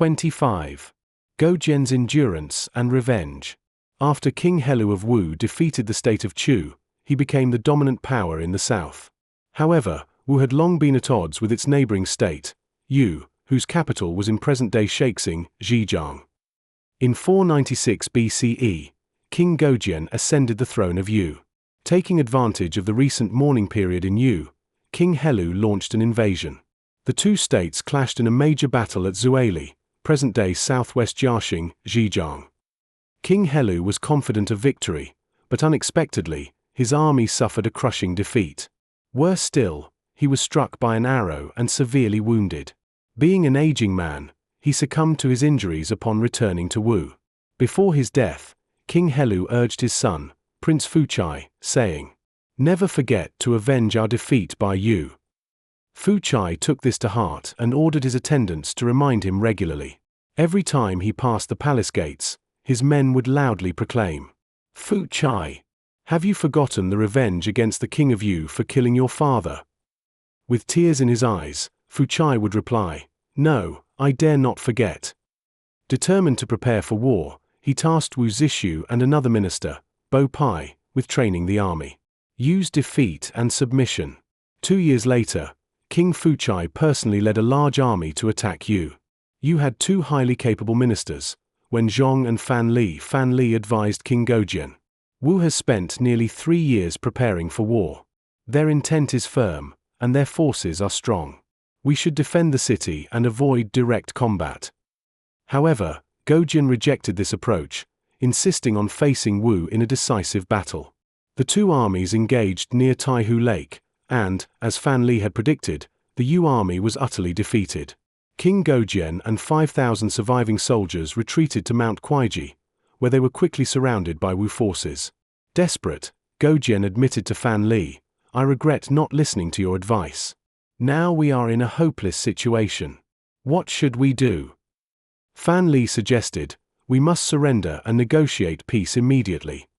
25. Goujian's endurance and revenge. After King Helu of Wu defeated the state of Chu, he became the dominant power in the south. However, Wu had long been at odds with its neighboring state, Yu, whose capital was in present-day Shaanxi, Zhejiang. In 496 BCE, King Goujian ascended the throne of Yu. Taking advantage of the recent mourning period in Yu, King Helu launched an invasion. The two states clashed in a major battle at Zuili, present-day southwest Jiaxing, Zhejiang. King Helu was confident of victory, but unexpectedly, his army suffered a crushing defeat. Worse still, he was struck by an arrow and severely wounded. Being an aging man, he succumbed to his injuries upon returning to Wu. Before his death, King Helu urged his son, Prince Fuchai, saying, "Never forget to avenge our defeat by Yu." Fuchai took this to heart and ordered his attendants to remind him regularly. Every time he passed the palace gates, his men would loudly proclaim, "Fuchai, have you forgotten the revenge against the king of Yu for killing your father?" With tears in his eyes, Fuchai would reply, "No, I dare not forget." Determined to prepare for war, he tasked Wu Zishu and another minister, Bo Pai, with training the army. Yu's defeat and submission. 2 years later, King Fuchai personally led a large army to attack Yu. Yu had two highly capable ministers, when Zhong and Fan Li advised King Goujian. Wu has spent nearly 3 years preparing for war. Their intent is firm, and their forces are strong. We should defend the city and avoid direct combat. However, Goujian rejected this approach, insisting on facing Wu in a decisive battle. The two armies engaged near Taihu Lake, and, as Fan Li had predicted, the Yu army was utterly defeated. King Goujian and 5,000 surviving soldiers retreated to Mount Quaiji, where they were quickly surrounded by Wu forces. Desperate, Goujian admitted to Fan Li, "I regret not listening to your advice. Now we are in a hopeless situation. What should we do?" Fan Li suggested, "We must surrender and negotiate peace immediately."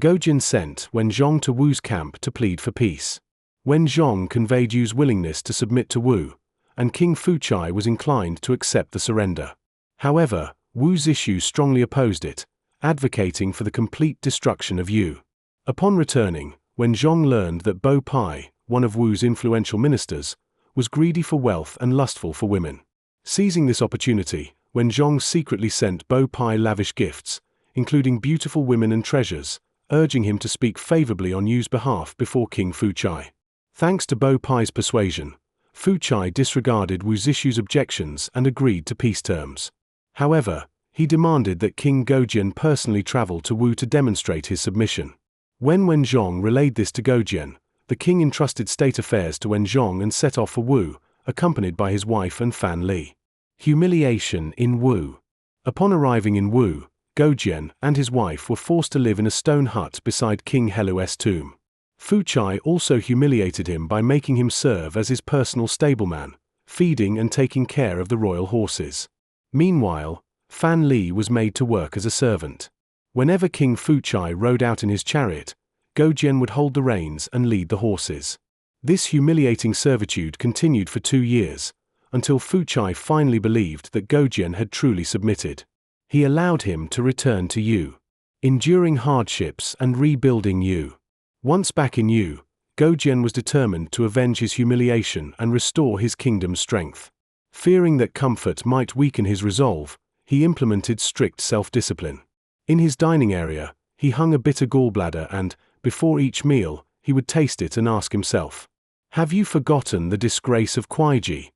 Goujian sent Zhong to Wu's camp to plead for peace. Zhong conveyed Yu's willingness to submit to Wu, and King Fuchai was inclined to accept the surrender. However, Wu Zishu strongly opposed it, advocating for the complete destruction of Yu. Upon returning, Zhong learned that Bo Pai, one of Wu's influential ministers, was greedy for wealth and lustful for women. Seizing this opportunity, Zhong secretly sent Bo Pai lavish gifts, including beautiful women and treasures, urging him to speak favorably on Yu's behalf before King Fuchai. Thanks to Bo Pai's persuasion, Fuchai disregarded Wu Zishu's objections and agreed to peace terms. However, he demanded that King Goujian personally travel to Wu to demonstrate his submission. When Zhong relayed this to Goujian, the king entrusted state affairs to Zhong and set off for Wu, accompanied by his wife and Fan Li. Humiliation in Wu. Upon arriving in Wu, Goujian and his wife were forced to live in a stone hut beside King Helu's tomb. Fuchai also humiliated him by making him serve as his personal stableman, feeding and taking care of the royal horses. Meanwhile, Fan Li was made to work as a servant. Whenever King Fuchai rode out in his chariot, Goujian would hold the reins and lead the horses. This humiliating servitude continued for 2 years, until Fuchai finally believed that Goujian had truly submitted. He allowed him to return to Yu, enduring hardships and rebuilding Yu. Once back in Yu, Goujian was determined to avenge his humiliation and restore his kingdom's strength. Fearing that comfort might weaken his resolve, he implemented strict self-discipline. In his dining area, he hung a bitter gallbladder and, before each meal, he would taste it and ask himself, "Have you forgotten the disgrace of Quaiji?"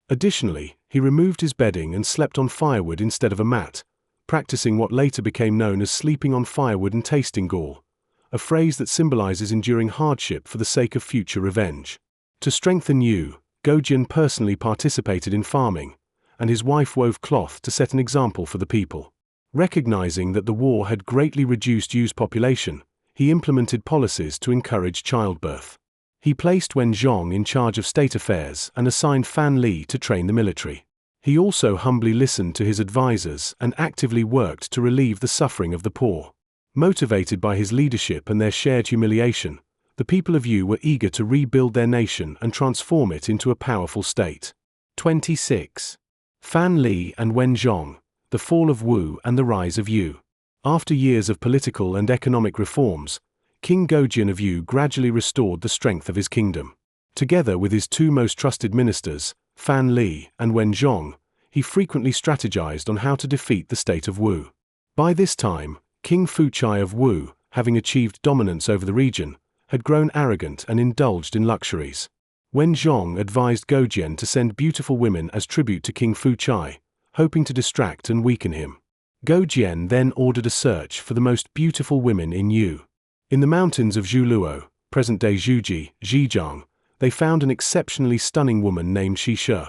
Additionally, he removed his bedding and slept on firewood instead of a mat, practicing what later became known as sleeping on firewood and tasting gall, a phrase that symbolizes enduring hardship for the sake of future revenge. To strengthen Yu, Goujian personally participated in farming, and his wife wove cloth to set an example for the people. Recognizing that the war had greatly reduced Yu's population, he implemented policies to encourage childbirth. He placed Zhong in charge of state affairs and assigned Fan Li to train the military. He also humbly listened to his advisors and actively worked to relieve the suffering of the poor. Motivated by his leadership and their shared humiliation, the people of Yu were eager to rebuild their nation and transform it into a powerful state. 26. Fan Li and Wen Zhong, the fall of Wu and the rise of Yu. After years of political and economic reforms, King Goujian of Yu gradually restored the strength of his kingdom. Together with his two most trusted ministers, Fan Li and Wen Zhong, he frequently strategized on how to defeat the state of Wu. By this time, King Fuchai of Wu, having achieved dominance over the region, had grown arrogant and indulged in luxuries. Wen Zhong advised Goujian to send beautiful women as tribute to King Fuchai, hoping to distract and weaken him. Goujian then ordered a search for the most beautiful women in Yu. In the mountains of Zhuluo, present-day Zhejiang, they found an exceptionally stunning woman named Shi Shi.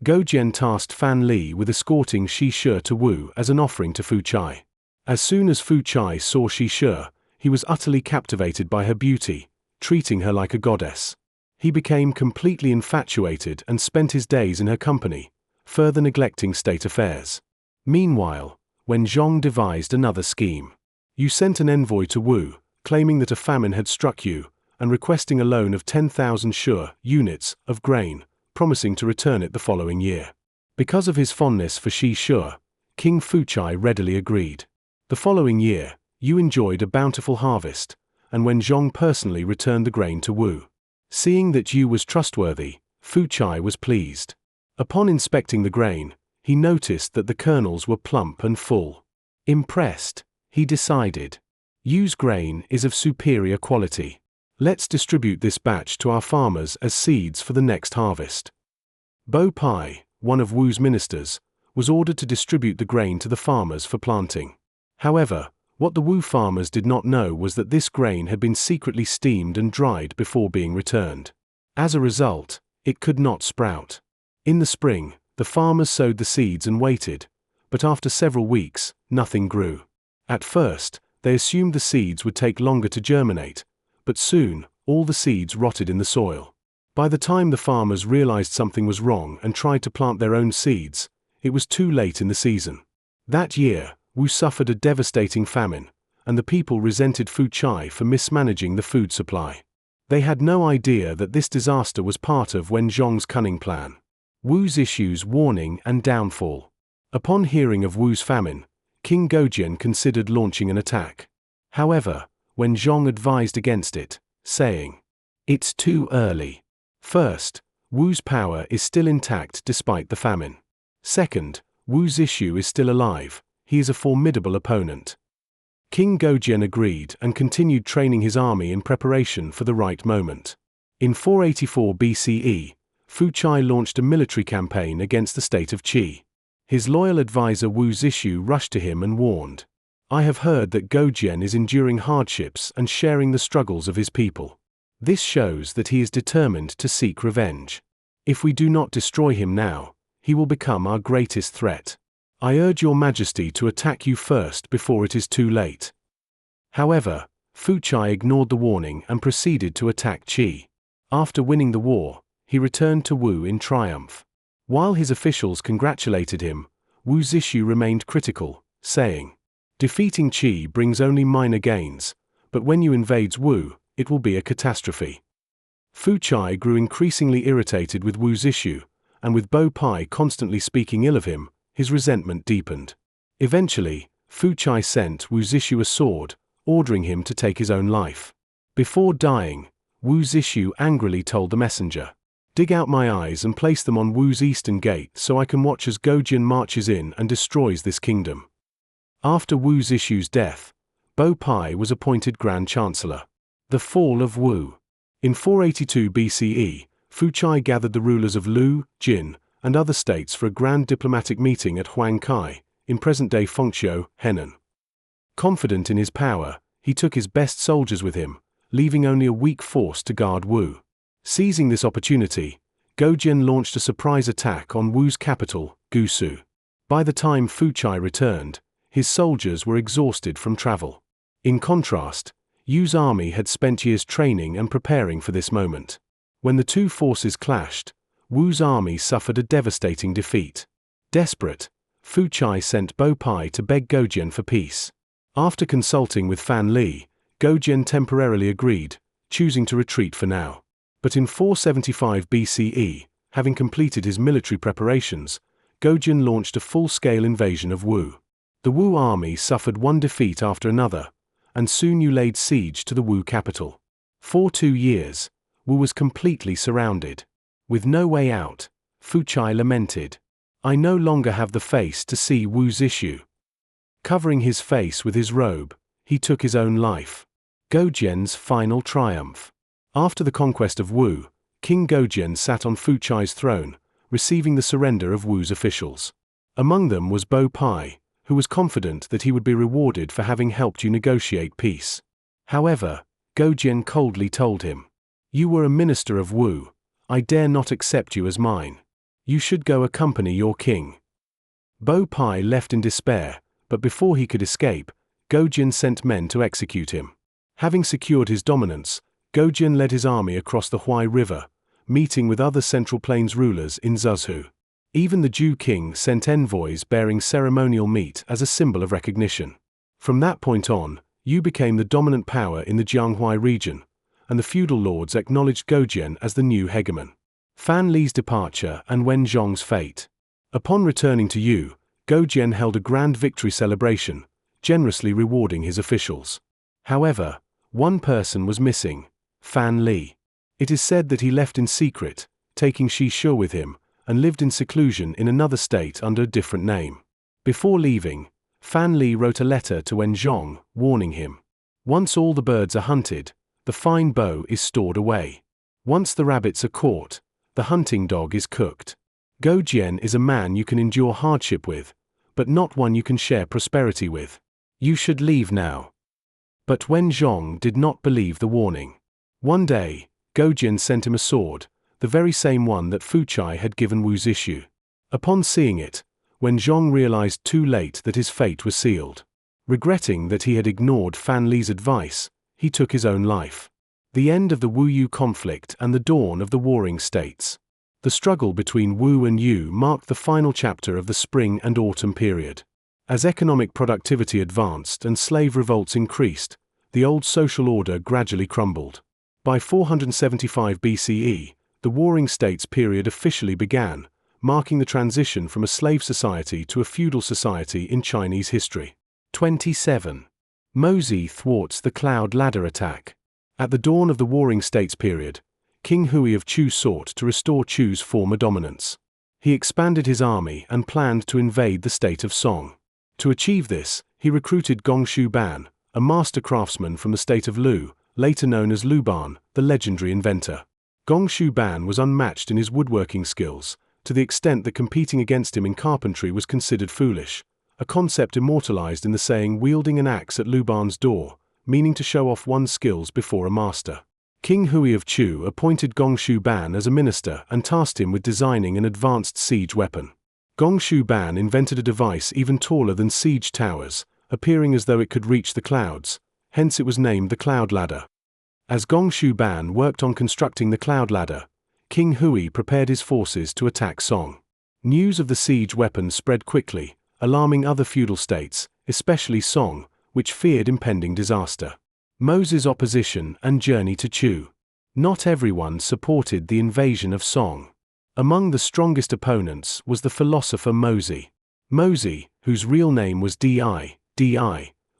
Goujian tasked Fan Li with escorting Shi Shi to Wu as an offering to Fuchai. As soon as Fuchai saw Shi Shi, he was utterly captivated by her beauty, treating her like a goddess. He became completely infatuated and spent his days in her company, further neglecting state affairs. Meanwhile, Wen Zhong devised another scheme. Yu sent an envoy to Wu, claiming that a famine had struck Yu, and requesting a loan of 10,000 shu units of grain, promising to return it the following year. Because of his fondness for Shi Shi, King Fuchai readily agreed. The following year, Yu enjoyed a bountiful harvest, and Wen Zhong personally returned the grain to Wu. Seeing that Yu was trustworthy, Fuchai was pleased. Upon inspecting the grain, he noticed that the kernels were plump and full. Impressed, he decided, Yu's grain is of superior quality. Let's distribute this batch to our farmers as seeds for the next harvest. Bo Pai, one of Wu's ministers, was ordered to distribute the grain to the farmers for planting. However, what the Wu farmers did not know was that this grain had been secretly steamed and dried before being returned. As a result, it could not sprout. In the spring, the farmers sowed the seeds and waited, but after several weeks, nothing grew. At first, they assumed the seeds would take longer to germinate, but soon, all the seeds rotted in the soil. By the time the farmers realized something was wrong and tried to plant their own seeds, it was too late in the season. That year, Wu suffered a devastating famine, and the people resented Fuchai for mismanaging the food supply. They had no idea that this disaster was part of Wen Zhong's cunning plan. Wu's issues, warning and downfall. Upon hearing of Wu's famine, King Goujian considered launching an attack. However, Wen Zhong advised against it, saying, "It's too early. First, Wu's power is still intact despite the famine. Second, Wu's issue is still alive. He is a formidable opponent." King Goujian agreed and continued training his army in preparation for the right moment. In 484 BCE, Fuchai launched a military campaign against the state of Qi. His loyal advisor Wu Zishu rushed to him and warned, "I have heard that Goujian is enduring hardships and sharing the struggles of his people. This shows that he is determined to seek revenge. If we do not destroy him now, he will become our greatest threat. I urge your majesty to attack you first before it is too late." However, Fuchai ignored the warning and proceeded to attack Qi. After winning the war, he returned to Wu in triumph. While his officials congratulated him, Wu Zishu remained critical, saying, "Defeating Qi brings only minor gains, but when you invades Wu, it will be a catastrophe." Fuchai grew increasingly irritated with Wu Zishu, and with Bo Pai constantly speaking ill of him, his resentment deepened. Eventually, Fuchai sent Wu Zishu a sword, ordering him to take his own life. Before dying, Wu Zishu angrily told the messenger, "Dig out my eyes and place them on Wu's eastern gate so I can watch as Goujian marches in and destroys this kingdom." After Wu Zishu's death, Bo Pai was appointed Grand Chancellor. The fall of Wu. In 482 BCE, Fuchai gathered the rulers of Lu, Jin, and other states for a grand diplomatic meeting at Huangkai, in present-day Fengqiu, Henan. Confident in his power, he took his best soldiers with him, leaving only a weak force to guard Wu. Seizing this opportunity, Goujian launched a surprise attack on Wu's capital, Gusu. By the time Fuchai returned, his soldiers were exhausted from travel. In contrast, Yu's army had spent years training and preparing for this moment. When the two forces clashed, Wu's army suffered a devastating defeat. Desperate, Fuchai sent Bo Pai to beg Goujian for peace. After consulting with Fan Li, Goujian temporarily agreed, choosing to retreat for now. But in 475 BCE, having completed his military preparations, Goujian launched a full-scale invasion of Wu. The Wu army suffered one defeat after another, and soon Yu laid siege to the Wu capital. For 2 years, Wu was completely surrounded. With no way out, Fuchai lamented, "I no longer have the face to see Wu's issue." Covering his face with his robe, he took his own life. Goujian's final triumph. After the conquest of Wu, King Goujian sat on Fuchai's throne, receiving the surrender of Wu's officials. Among them was Bo Pai, who was confident that he would be rewarded for having helped you negotiate peace. However, Goujian coldly told him, "You were a minister of Wu. I dare not accept you as mine. You should go accompany your king." Bo Pai left in despair, but before he could escape, Goujian sent men to execute him. Having secured his dominance, Goujian led his army across the Huai River, meeting with other Central Plains rulers in Zhuzhou. Even the Zhou king sent envoys bearing ceremonial meat as a symbol of recognition. From that point on, Yu became the dominant power in the Jianghuai region, and the feudal lords acknowledged Goujian as the new hegemon. Fan Li's departure and Wen Zhong's fate. Upon returning to Yu, Goujian held a grand victory celebration, generously rewarding his officials. However, one person was missing, Fan Li. It is said that he left in secret, taking Shi Shu with him, and lived in seclusion in another state under a different name. Before leaving, Fan Li wrote a letter to Wen Zhong, warning him, "Once all the birds are hunted, the fine bow is stored away. Once the rabbits are caught, the hunting dog is cooked. Goujian is a man you can endure hardship with, but not one you can share prosperity with. You should leave now." But Wen Zhong did not believe the warning. One day, Goujian sent him a sword, the very same one that Fuchai had given Wu's issue. Upon seeing it, Wen Zhong realized too late that his fate was sealed. Regretting that he had ignored Fan Li's advice, he took his own life. The end of the Wu-Yu conflict and the dawn of the warring states. The struggle between Wu and Yu marked the final chapter of the spring and autumn period. As economic productivity advanced and slave revolts increased, the old social order gradually crumbled. By 475 BCE, the Warring States period officially began, marking the transition from a slave society to a feudal society in Chinese history. 27. Mozi thwarts the Cloud Ladder attack. At the dawn of the Warring States period, King Hui of Chu sought to restore Chu's former dominance. He expanded his army and planned to invade the state of Song. To achieve this, he recruited Gongshu Ban, a master craftsman from the state of Lu, later known as Luban, the legendary inventor. Gongshu Ban was unmatched in his woodworking skills, to the extent that competing against him in carpentry was considered foolish, a concept immortalized in the saying "wielding an axe at Luban's door," meaning to show off one's skills before a master. King Hui of Chu appointed Gongshu Ban as a minister and tasked him with designing an advanced siege weapon. Gongshu Ban invented a device even taller than siege towers, appearing as though it could reach the clouds, hence it was named the Cloud Ladder. As Gongshu Ban worked on constructing the Cloud Ladder, King Hui prepared his forces to attack Song. News of the siege weapon spread quickly, alarming other feudal states, especially Song, which feared impending disaster. Mozi's opposition and journey to Chu. Not everyone supported the invasion of Song. Among the strongest opponents was the philosopher Mozi. Mozi, whose real name was Di,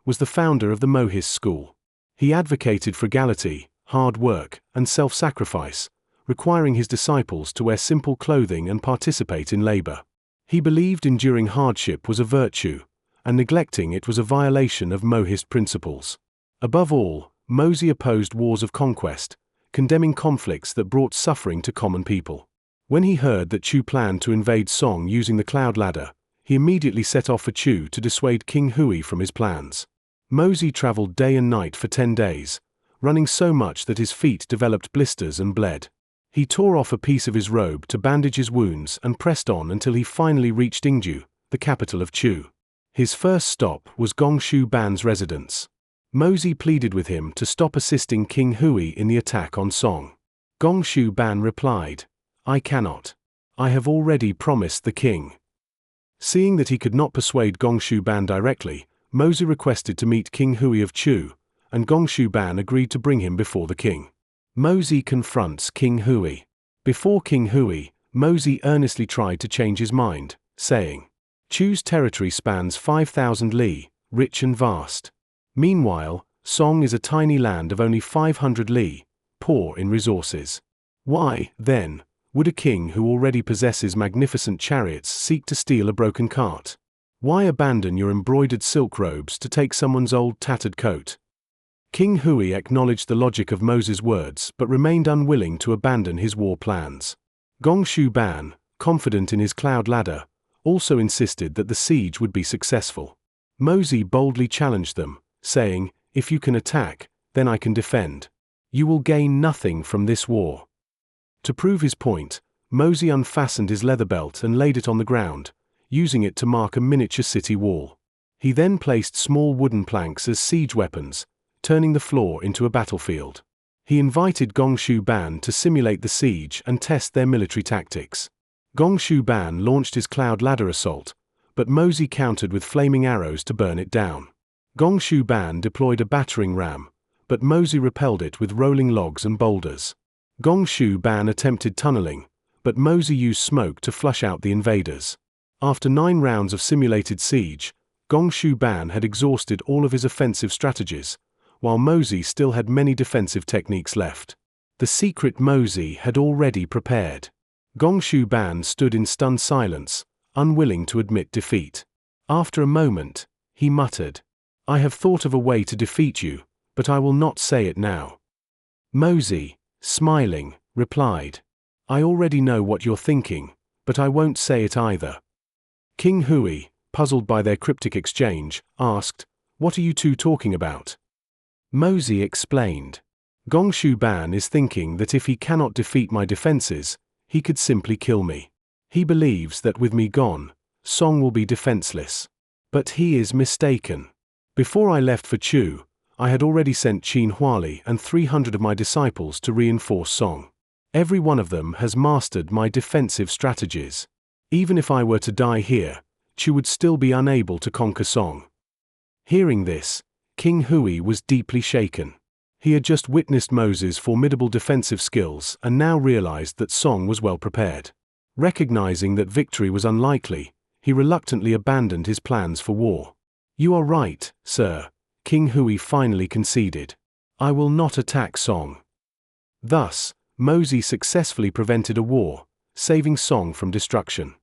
was the founder of the Mohist school. He advocated frugality, hard work, and self-sacrifice, requiring his disciples to wear simple clothing and participate in labor. He believed enduring hardship was a virtue, and neglecting it was a violation of Mohist principles. Above all, Mozi opposed wars of conquest, condemning conflicts that brought suffering to common people. When he heard that Chu planned to invade Song using the Cloud Ladder, he immediately set off for Chu to dissuade King Hui from his plans. Mozi traveled day and night for 10 days, running so much that his feet developed blisters and bled. He tore off a piece of his robe to bandage his wounds and pressed on until he finally reached Yingju, the capital of Chu. His first stop was Gongshu Ban's residence. Mozi pleaded with him to stop assisting King Hui in the attack on Song. Gongshu Ban replied, "I cannot. I have already promised the king." Seeing that he could not persuade Gongshu Ban directly, Mozi requested to meet King Hui of Chu, and Gongshu Ban agreed to bring him before the king. Mozi confronts King Hui. Before King Hui, Mozi earnestly tried to change his mind, saying, "Chu's territory spans 5,000 li, rich and vast. Meanwhile, Song is a tiny land of only 500 li, poor in resources. Why, then, would a king who already possesses magnificent chariots seek to steal a broken cart? Why abandon your embroidered silk robes to take someone's old tattered coat?" King Hui acknowledged the logic of Mozi's words but remained unwilling to abandon his war plans. Gong Shu Ban, confident in his cloud ladder, also insisted that the siege would be successful. Mozi boldly challenged them, saying, "If you can attack, then I can defend. You will gain nothing from this war." To prove his point, Mozi unfastened his leather belt and laid it on the ground, using it to mark a miniature city wall. He then placed small wooden planks as siege weapons, turning the floor into a battlefield. He invited Gong Shu Ban to simulate the siege and test their military tactics. Gong Shu Ban launched his cloud ladder assault, but Mozi countered with flaming arrows to burn it down. Gong Shu Ban deployed a battering ram, but Mozi repelled it with rolling logs and boulders. Gong Shu Ban attempted tunneling, but Mozi used smoke to flush out the invaders. After 9 rounds of simulated siege, Gong Shu Ban had exhausted all of his offensive strategies, while Mozi still had many defensive techniques left. The secret Mozi had already prepared. Gong Shu Ban stood in stunned silence, unwilling to admit defeat. After a moment, he muttered, "I have thought of a way to defeat you, but I will not say it now." Mozi, smiling, replied, "I already know what you're thinking, but I won't say it either." King Hui, puzzled by their cryptic exchange, asked, "What are you two talking about?" Mozi explained, "Gong Shu Ban is thinking that if he cannot defeat my defenses, he could simply kill me. He believes that with me gone, Song will be defenseless. But he is mistaken. Before I left for Chu, I had already sent Qin Huali and 300 of my disciples to reinforce Song. Every one of them has mastered my defensive strategies. Even if I were to die here, Chu would still be unable to conquer Song." Hearing this, King Hui was deeply shaken. He had just witnessed Mozi's formidable defensive skills and now realized that Song was well prepared. Recognizing that victory was unlikely, he reluctantly abandoned his plans for war. "You are right, sir," King Hui finally conceded. "I will not attack Song." Thus, Mozi successfully prevented a war, saving Song from destruction.